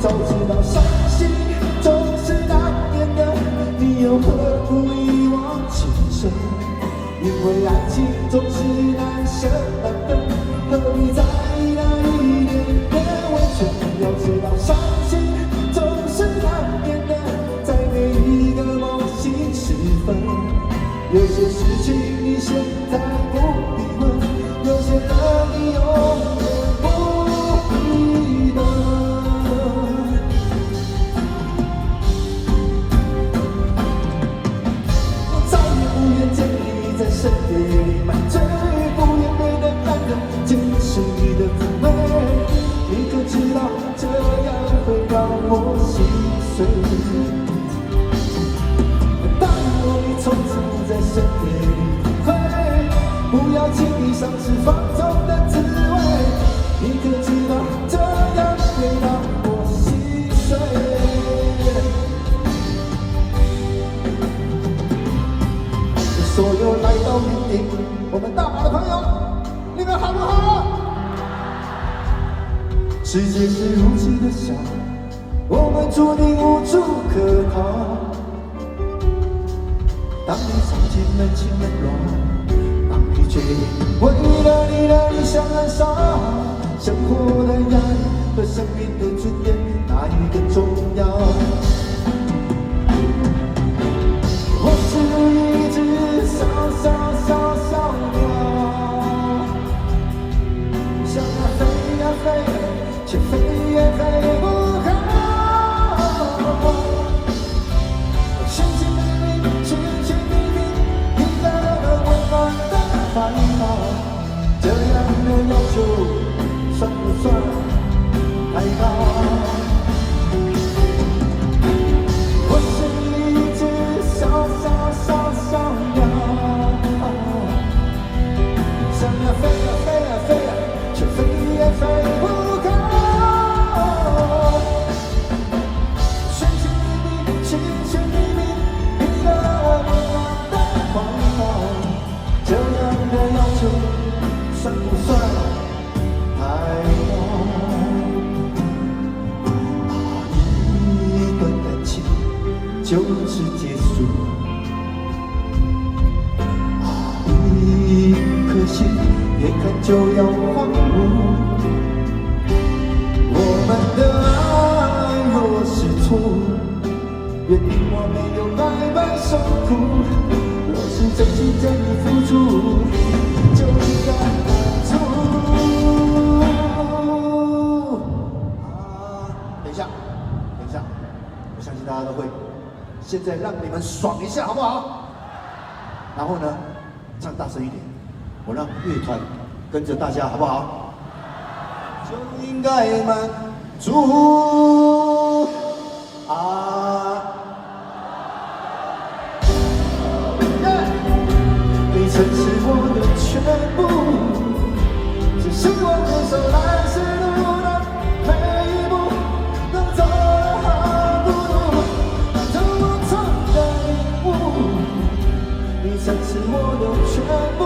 早知道伤心总是难免的，你又何苦一往情深？因为爱情总是难舍难分，何必在意那一点点委屈？要知道伤心总是难免的，在每一个梦醒时分。有些事情你现在不必问，有些人你永远不必等。我再也不愿见你在深夜里满嘴不言别的男人坚持你的妩媚，你可知道这样会让我心碎？答应我你从此不在深夜里崩溃，不要轻易丧失放纵的滋味，你可知道这样会让我心碎？所有来到云顶我们大马的朋友，你们好不好？世界是如此的小，我们注定无处可逃。当你尝尽人情冷暖，当你决定为了你的理想燃烧，生活的压力和生命的尊严，哪一个重要？我是一只小鸟，想要飞呀飞，却飞也飞不高。寻寻觅觅，一个温暖的烦恼，这样的要求算不算太高？我是一只小鸟，想要飞呀飞呀飞呀，却飞也飞不高。寻寻觅觅，一个温暖的怀抱，这样的要求算不算太高？一段感情就是结束，一颗心眼看就要荒芜。我们的爱若是错，约定我没有白白受苦。若是真心真意付出，就应该付出。等一下，我相信大家都会。现在让你们爽一下，好不好？然后呢，唱大声一点，我让乐团跟着大家，好不好？就应该满足啊！你曾是我的全部，只希望牵手来时路的每一步，能走得好不路，那就我曾的领悟。你曾是我的全部，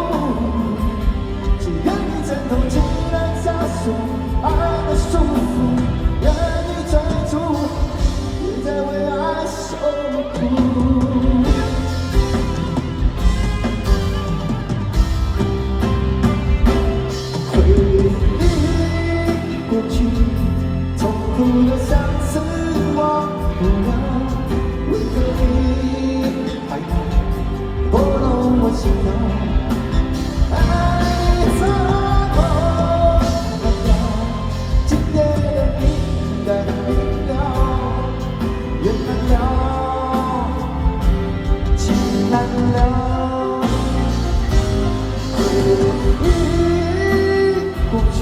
只愿你挣脱情难枷锁，爱的束缚，愿你追逐，别再为爱受苦。回忆过去，痛苦的相思忘不了，为何你还要拨弄我心跳？过去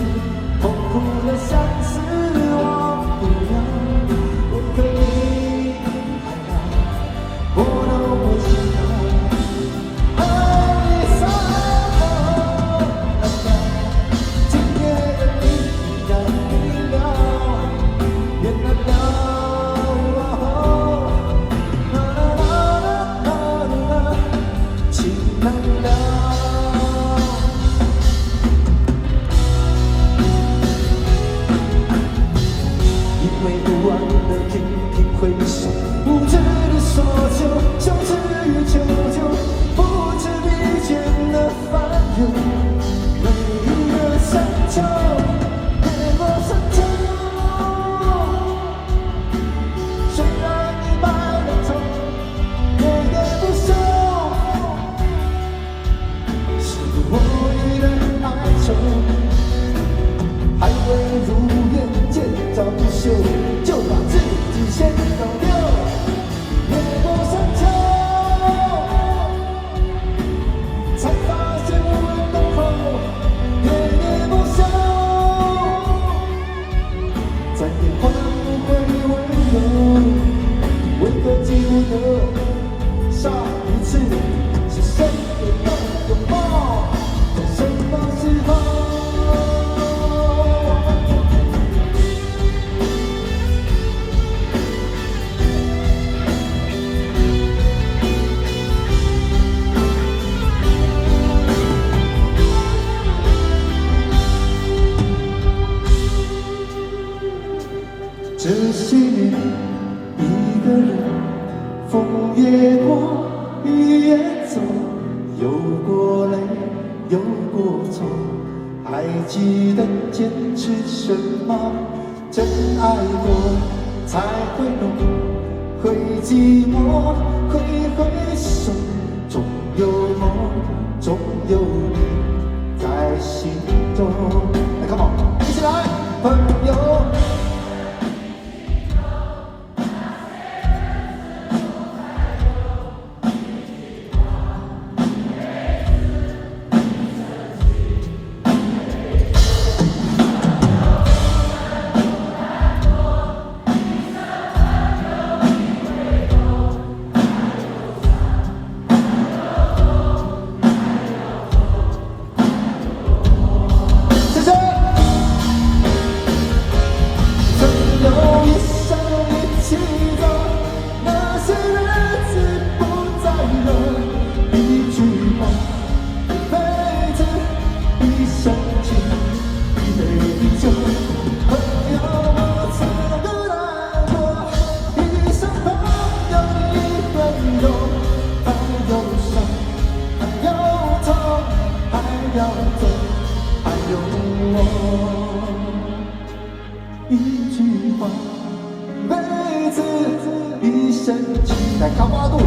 痛苦的相思忘不了，我可以还要拨弄我心跳，爱你散不完的频频回首，无知的索求，羞耻与求救，不知疲倦的烦忧，每一个深秋，越过深秋，虽然已白了头，夜夜不休，是我一人哀愁，还未如愿见着不朽，就把自己先搞丢。越过山丘，才发现无人等候，夜夜不休，再也换不回温柔。为何记不得上一次是谁给的拥抱，在什么时候？这些年，一个人，风也过，雨也走，有过泪，有过错，还记得坚持什么？真爱过，才会懂，会寂寞，会回首，总有梦，总有你在心中。来 ，come on， 一起来，朋友。要走，还有我。一句话，一辈子，一生情。来，高八度。